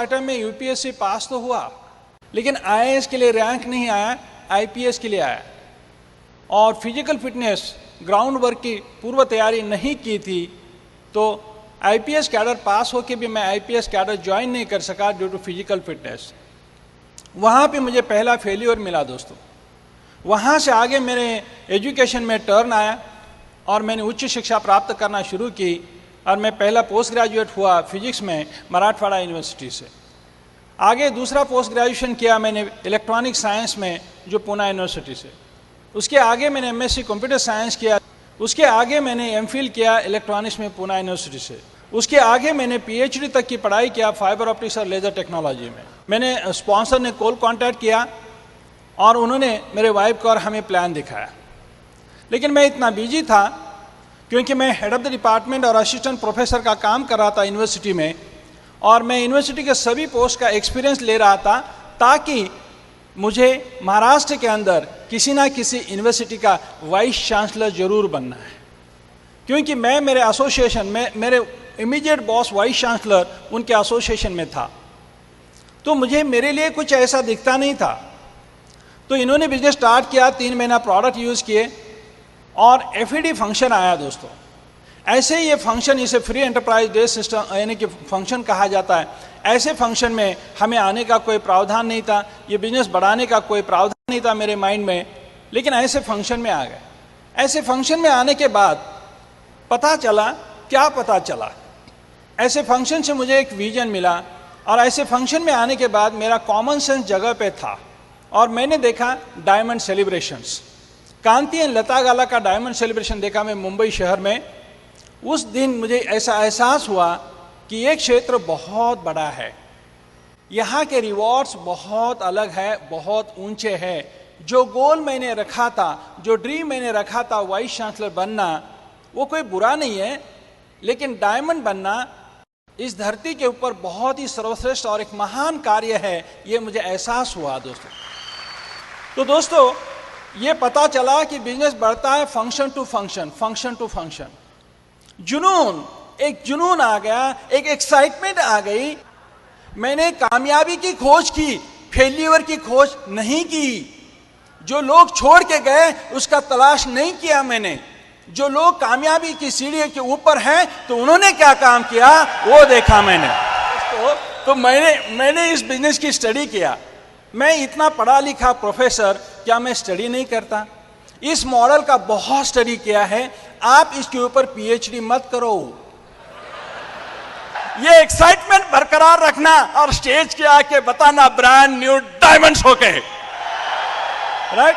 Attempt में UPSC पास तो हुआ, लेकिन आईएएस के लिए रैंक नहीं आया, आईपीएस के लिए आया। और फिजिकल फिटनेस ग्राउंड वर्क की पूर्व तैयारी नहीं की थी, तो आईपीएस कैडर पास होके भी मैं आईपीएस कैडर ज्वाइन नहीं कर सका ड्यू टू फिजिकल फिटनेस। वहाँ पे मुझे पहला फेल्योर मिला दोस्तों। वहाँ से आगे मेरे एजुकेशन में टर्न आया और मैंने उच्च शिक्षा प्राप्त करना शुरू की और मैं पहला पोस्ट ग्रेजुएट हुआ फिजिक्स में मराठवाड़ा यूनिवर्सिटी से। आगे दूसरा पोस्ट ग्रेजुएशन किया मैंने इलेक्ट्रॉनिक साइंस में जो पूना यूनिवर्सिटी से। उसके आगे मैंने एमएससी कंप्यूटर साइंस किया। उसके आगे मैंने एमफिल किया इलेक्ट्रॉनिक्स में पूना यूनिवर्सिटी से। उसके आगे मैंने पीएचडी तक की पढ़ाई किया फाइबर ऑप्टिक्स और लेज़र टेक्नोलॉजी में। मैंने स्पॉन्सर ने कॉल कांटेक्ट किया और उन्होंने मेरे वाइफ को और हमें प्लान दिखाया, लेकिन मैं इतना बिजी था क्योंकि मैं हेड ऑफ द डिपार्टमेंट और असिस्टेंट प्रोफेसर का काम कर रहा था यूनिवर्सिटी में, और मैं यूनिवर्सिटी के सभी पोस्ट का एक्सपीरियंस ले रहा था ताकि मुझे महाराष्ट्र के अंदर किसी ना किसी यूनिवर्सिटी का वाइस चांसलर जरूर बनना है, क्योंकि मैं मेरे एसोसिएशन में मेरे इमीडिएट बॉस वाइस चांसलर उनके एसोसिएशन में था, तो मुझे मेरे लिए कुछ ऐसा दिखता नहीं था। तो इन्होंने बिजनेस स्टार्ट किया, 3 महीना प्रोडक्ट यूज़ किए और एफईडी फंक्शन आया दोस्तों। ऐसे ही ये फंक्शन, इसे फ्री एंटरप्राइज डे सिस्टम यानी कि फंक्शन कहा जाता है। ऐसे फंक्शन में हमें आने का कोई प्रावधान नहीं था, ये बिजनेस बढ़ाने का कोई प्रावधान नहीं था मेरे माइंड में, लेकिन ऐसे फंक्शन में आ गए। ऐसे फंक्शन में आने के बाद पता चला, क्या पता चला, ऐसे फंक्शन से मुझे एक विजन मिला और ऐसे फंक्शन में आने के बाद मेरा कॉमन सेंस जगह पे था और मैंने देखा डायमंड सेलिब्रेशंस, कांति एंड लता गाला का डायमंड सेलिब्रेशन देखा मैं मुंबई शहर में। उस दिन मुझे ऐसा एहसास हुआ कि ये क्षेत्र बहुत बड़ा है, यहाँ के रिवॉर्ड्स बहुत अलग है, बहुत ऊंचे हैं। जो गोल मैंने रखा था, जो ड्रीम मैंने रखा था वाइस चांसलर बनना, वो कोई बुरा नहीं है, लेकिन डायमंड बनना इस धरती के ऊपर बहुत ही सर्वश्रेष्ठ और एक महान कार्य है, ये मुझे एहसास हुआ दोस्तों। तो दोस्तों ये पता चला कि बिजनेस बढ़ता है function to function, function to function. जुनून, एक जुनून आ गया, एक एक्साइटमेंट आ गई। मैंने कामयाबी की खोज की, फेल्यूर की खोज नहीं की। जो लोग छोड़ के गए उसका तलाश नहीं किया मैंने। जो लोग कामयाबी की सीढ़ी के ऊपर हैं तो उन्होंने क्या काम किया वो देखा मैंने। तो मैंने इस बिजनेस की स्टडी किया। मैं इतना पढ़ा लिखा प्रोफेसर, क्या मैं स्टडी नहीं करता? इस मॉडल का बहुत स्टडी किया है। आप इसके ऊपर पीएचडी मत करो, ये एक्साइटमेंट बरकरार रखना और स्टेज के आके बताना ब्रांड न्यू डायमंड्स होके, राइट।